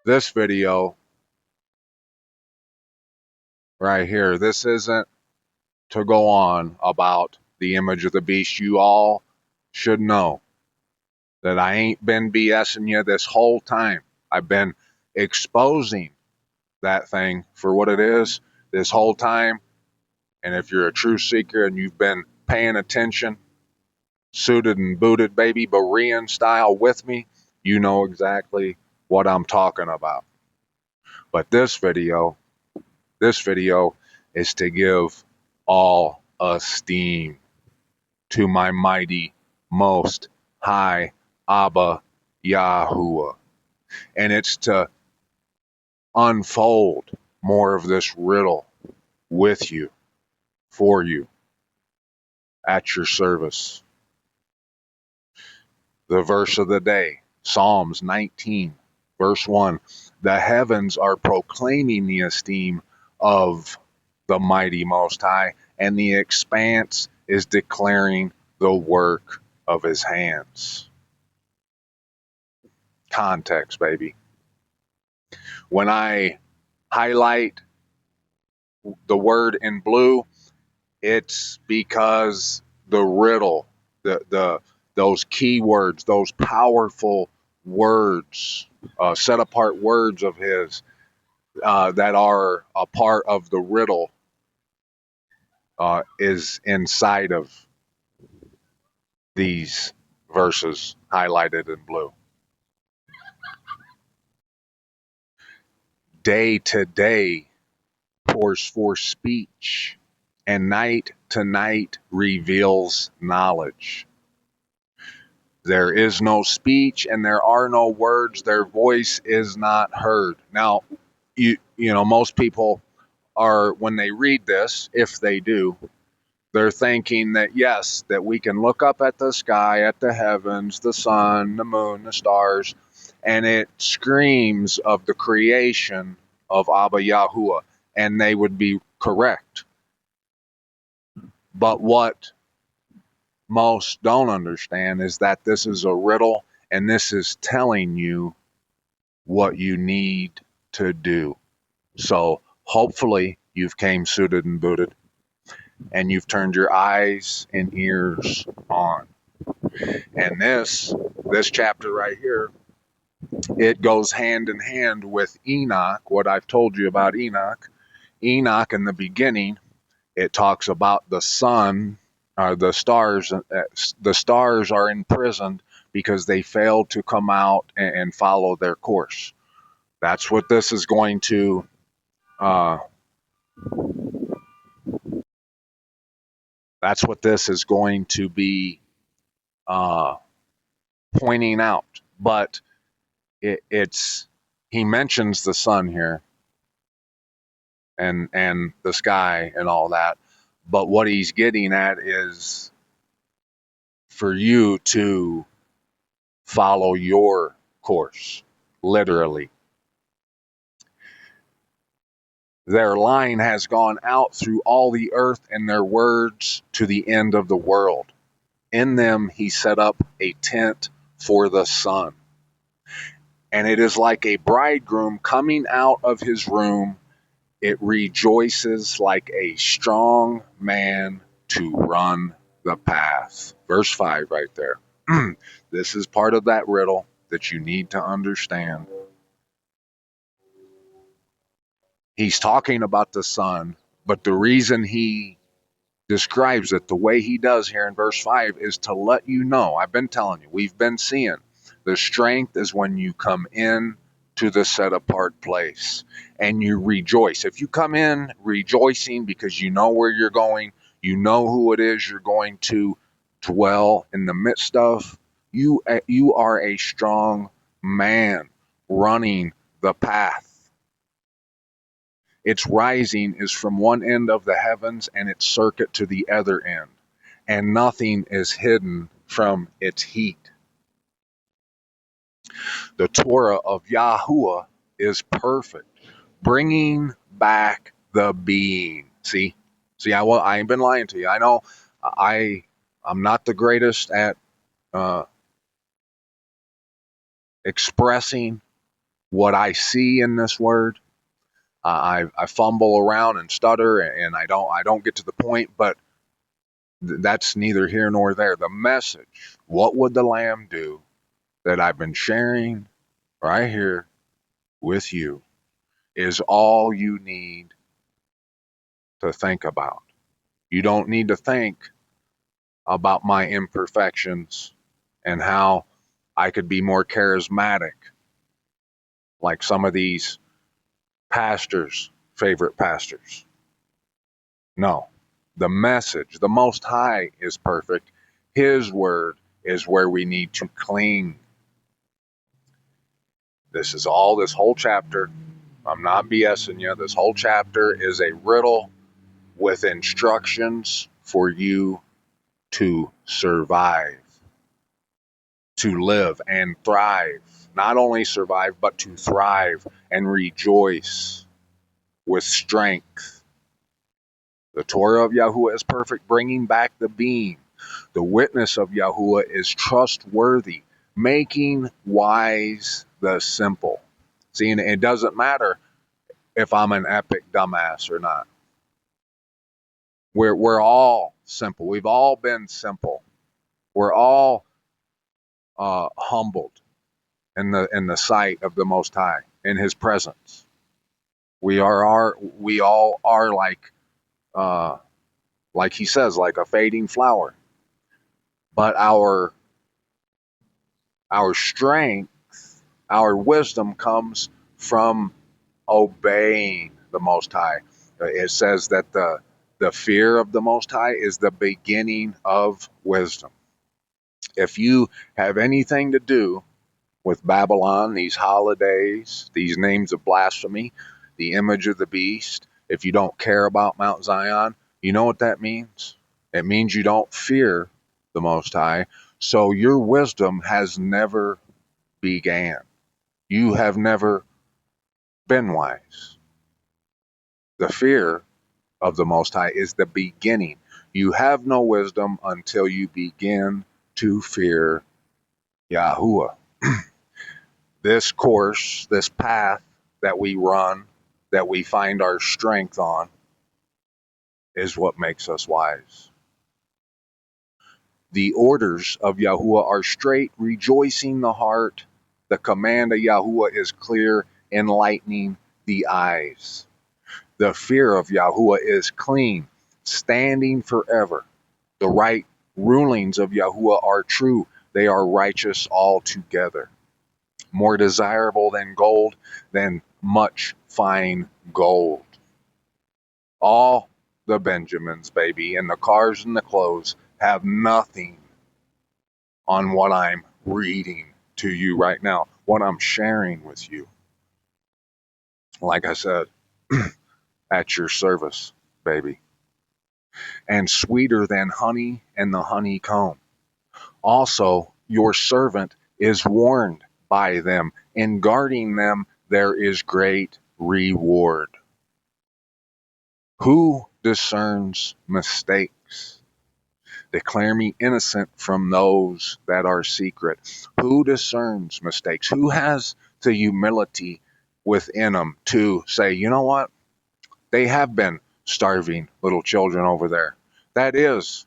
This video right here, this isn't to go on about the image of the beast. You all should know that I ain't been BSing you this whole time. I've been exposing that thing for what it is this whole time. And if you're a true seeker and you've been paying attention, suited and booted, baby, Berean style with me, you know exactly what I'm talking about. But this video is to give all esteem to my mighty, most high Abba Yahuwah. And it's to unfold more of this riddle with you, for you, at your service. The verse of the day, Psalms 19, verse 1. The heavens are proclaiming the esteem of the mighty Most High, and the expanse is declaring the work of his hands. Context, baby. When I highlight the word in blue, it's because the riddle, the those key words, those powerful words, set apart words of his that are a part of the riddle, is inside of these verses highlighted in blue. Day to day pours forth speech, and night to night reveals knowledge. There is no speech and there are no words. Their voice is not heard. Now, you know, most people are, when they read this, if they do, they're thinking that yes, that we can look up at the sky, at the heavens, the sun, the moon, the stars, and it screams of the creation of Abba Yahuwah, and they would be correct. But what most don't understand is that this is a riddle, and this is telling you what you need to do. So hopefully you've came suited and booted, and you've turned your eyes and ears on. And this chapter right here, it goes hand in hand with Enoch, what I've told you about Enoch. Enoch, in the beginning, it talks about the sun, the stars. The stars are imprisoned because they failed to come out and follow their course. That's what this is going to. Uh, that's what this is going to be uh, pointing out. But it's he mentions the sun here and the sky and all that. But what he's getting at is for you to follow your course, literally. Their line has gone out through all the earth, and their words to the end of the world. In them he set up a tent for the sun. And it is like a bridegroom coming out of his room. It rejoices like a strong man to run the path. Verse 5 right there. This is part of that riddle that you need to understand. He's talking about the sun, but the reason he describes it the way he does here in verse 5 is to let you know. I've been telling you, we've been seeing the strength is when you come in to the set apart place and you rejoice. If you come in rejoicing because you know where you're going, you know who it is you're going to dwell in the midst of, you are a strong man running the path. Its rising is from one end of the heavens and its circuit to the other end, and nothing is hidden from its heat. The Torah of Yahuwah is perfect, bringing back the being. See, I ain't been lying to you. I know I'm not the greatest at uh, expressing what I see in this word. I fumble around and stutter, and I don't get to the point, but that's neither here nor there. The message, what would the Lamb do, that I've been sharing right here with you, is all you need to think about. You don't need to think about my imperfections and how I could be more charismatic, like some of these pastors, favorite pastors. No. The message, the Most High is perfect. His word is where we need to cling. This is all, this whole chapter. I'm not BSing you. This whole chapter is a riddle with instructions for you to survive, to live and thrive. Not only survive, but to thrive and rejoice with strength. The Torah of Yahuwah is perfect, bringing back the being. The witness of Yahuwah is trustworthy, making wise the simple. See, and it doesn't matter if I'm an epic dumbass or not. We're all simple. We've all been simple. We're all humbled in the sight of the Most High, in His presence. We all are like He says, like a fading flower. But our strength, our wisdom comes from obeying the Most High. It says that the fear of the Most High is the beginning of wisdom. If you have anything to do with Babylon, these holidays, these names of blasphemy, the image of the beast, if you don't care about Mount Zion, you know what that means? It means you don't fear the Most High. So your wisdom has never began. You have never been wise. The fear of the Most High is the beginning. You have no wisdom until you begin to fear Yahuwah. This course, this path that we run, that we find our strength on, is what makes us wise. The orders of Yahuwah are straight, rejoicing the heart. The command of Yahuwah is clear, enlightening the eyes. The fear of Yahuwah is clean, standing forever. The right rulings of Yahuwah are true. They are righteous altogether. More desirable than gold, than much fine gold. All the Benjamins, baby, and the cars and the clothes have nothing on what I'm reading to you right now, what I'm sharing with you. Like I said, at your service, baby. And sweeter than honey and the honeycomb. Also, your servant is warned by them. In guarding them, there is great reward. Who discerns mistakes? Declare me innocent from those that are secret. Who discerns mistakes? Who has the humility within them to say, you know what? They have been starving little children over there. That is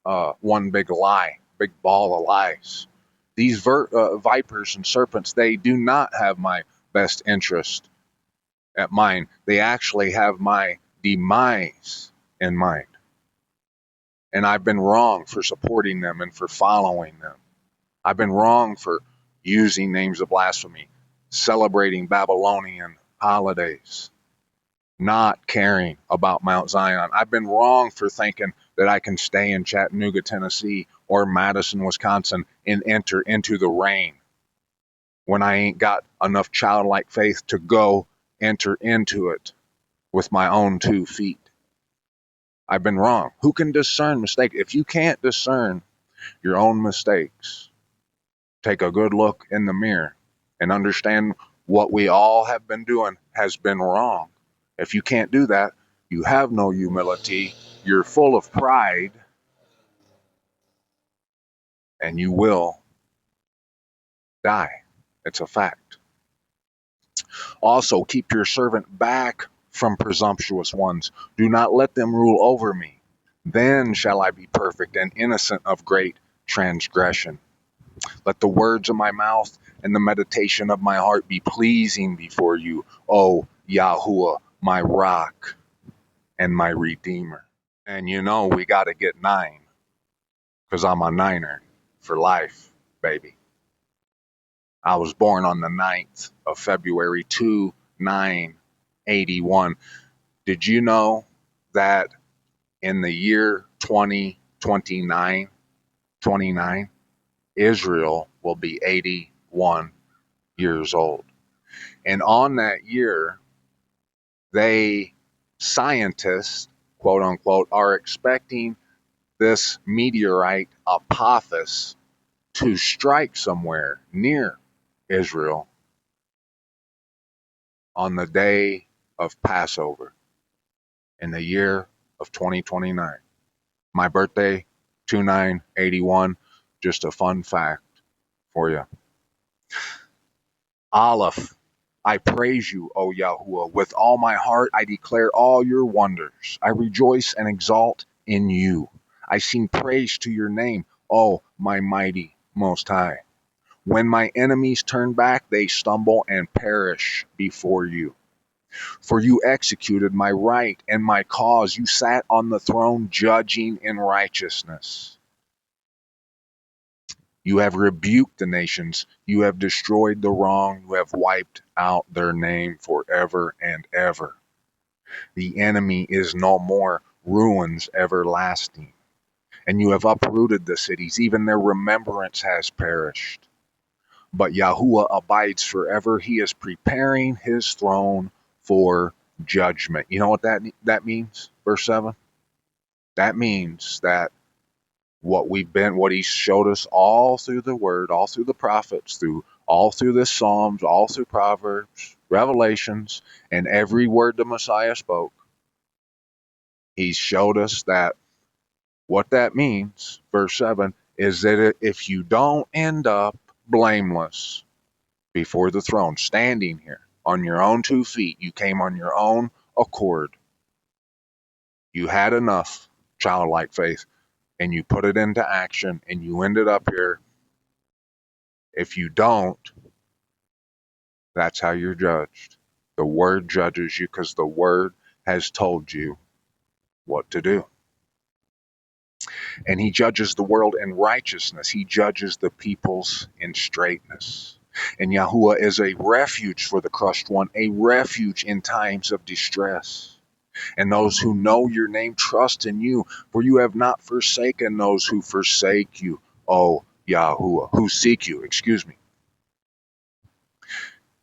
one big lie, big ball of lies. These vipers and serpents, they do not have my best interest at mind. They actually have my demise in mind. And I've been wrong for supporting them and for following them. I've been wrong for using names of blasphemy, celebrating Babylonian holidays, not caring about Mount Zion. I've been wrong for thinking that I can stay in Chattanooga, Tennessee or Madison, Wisconsin and enter into the rain when I ain't got enough childlike faith to go enter into it with my own 2 feet. I've been wrong. Who can discern mistake? If you can't discern your own mistakes, take a good look in the mirror and understand what we all have been doing has been wrong. If you can't do that, you have no humility, you're full of pride, and you will die. It's a fact. Also, keep your servant back from presumptuous ones. Do not let them rule over me. Then shall I be perfect and innocent of great transgression. Let the words of my mouth and the meditation of my heart be pleasing before you, O Yahuwah, my rock and my redeemer. And you know, we got to get 9 because I'm a Niner for life, baby. I was born on the 9th of February 2981. Did you know that in the year 2029, Israel will be 81 years old? And on that year, scientists, quote unquote, are expecting this meteorite Apophis to strike somewhere near Israel on the day of Passover in the year of 2029. My birthday, 2981, just a fun fact for you. Aleph, I praise you, O Yahuwah. With all my heart, I declare all your wonders. I rejoice and exalt in you. I sing praise to your name, O my mighty Most High. When my enemies turn back, they stumble and perish before you. For you executed my right and my cause. You sat on the throne judging in righteousness. You have rebuked the nations. You have destroyed the wrong. You have wiped out their name forever and ever. The enemy is no more, ruins everlasting. And you have uprooted the cities. Even their remembrance has perished. But Yahuwah abides forever. He is preparing his throne for judgment. You know what that means? Verse 7? That means that what he showed us all through the word, all through the prophets, all through the Psalms, all through Proverbs, Revelations, and every word the Messiah spoke. He showed us that what that means, verse 7, is that if you don't end up blameless before the throne, standing here on your own 2 feet, you came on your own accord, you had enough childlike faith, and you put it into action, and you ended up here. If you don't, that's how you're judged. The word judges you because the word has told you what to do. And he judges the world in righteousness. He judges the peoples in straightness. And Yahuwah is a refuge for the crushed one, a refuge in times of distress. And those who know your name trust in you, for you have not forsaken those who forsake you, O Yahuwah, who seek you,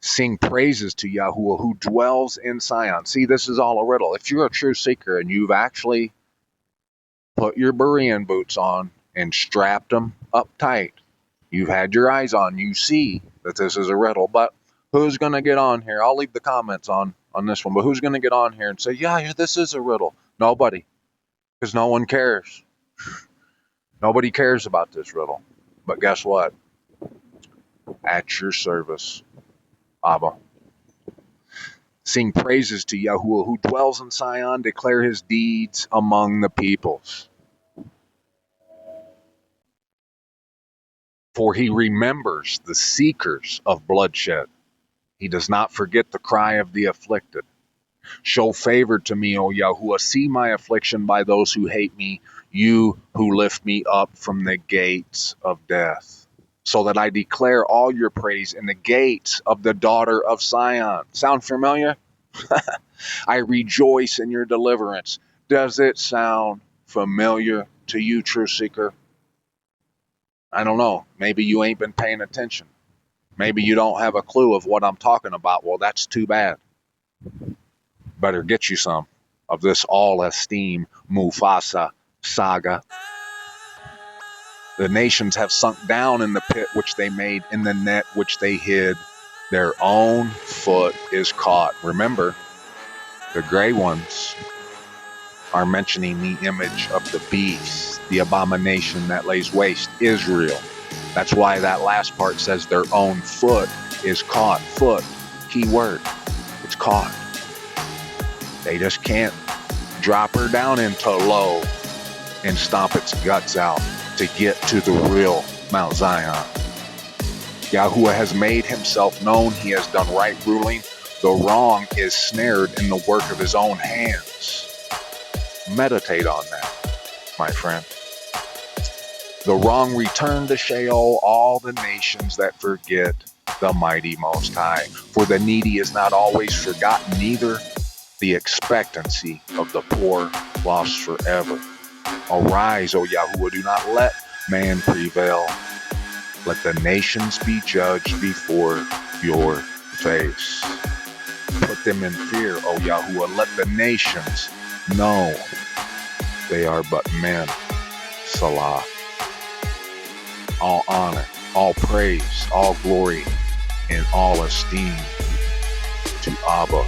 Sing praises to Yahuwah who dwells in Zion. See, this is all a riddle. If you're a true seeker and you've actually put your Berean boots on and strapped them up tight, you've had your eyes on, you see that this is a riddle. But who's going to get on here? I'll leave the comments on this one, but who's going to get on here and say, yeah, this is a riddle? Nobody, because no one cares. Nobody cares about this riddle. But guess what? At your service, Abba. Sing praises to Yahuwah who dwells in Zion, declare his deeds among the peoples. For he remembers the seekers of bloodshed. He does not forget the cry of the afflicted. Show favor to me, O Yahuwah. See my affliction by those who hate me, you who lift me up from the gates of death, so that I declare all your praise in the gates of the daughter of Zion. Sound familiar? I rejoice in your deliverance. Does it sound familiar to you, true seeker? I don't know. Maybe you ain't been paying attention. Maybe you don't have a clue of what I'm talking about. Well, that's too bad. Better get you some of this all-esteem Mufasa saga. The nations have sunk down in the pit which they made, in the net which they hid. Their own foot is caught. Remember, the gray ones are mentioning the image of the beast, the abomination that lays waste, Israel. That's why that last part says their own foot is caught. Foot, key word. It's caught. They just can't drop her down into low and stomp its guts out to get to the real Mount Zion. Yahuwah has made himself known. He has done right ruling. The wrong is snared in the work of his own hands. Meditate on that, my friend. The wrong return to Sheol, all the nations that forget the mighty Most High. For the needy is not always forgotten, neither the expectancy of the poor lost forever. Arise, O Yahuwah, do not let man prevail. Let the nations be judged before your face. Put them in fear, O Yahuwah. Let the nations know they are but men. Salah. All honor, all praise, all glory, and all esteem to Abba,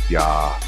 Yah.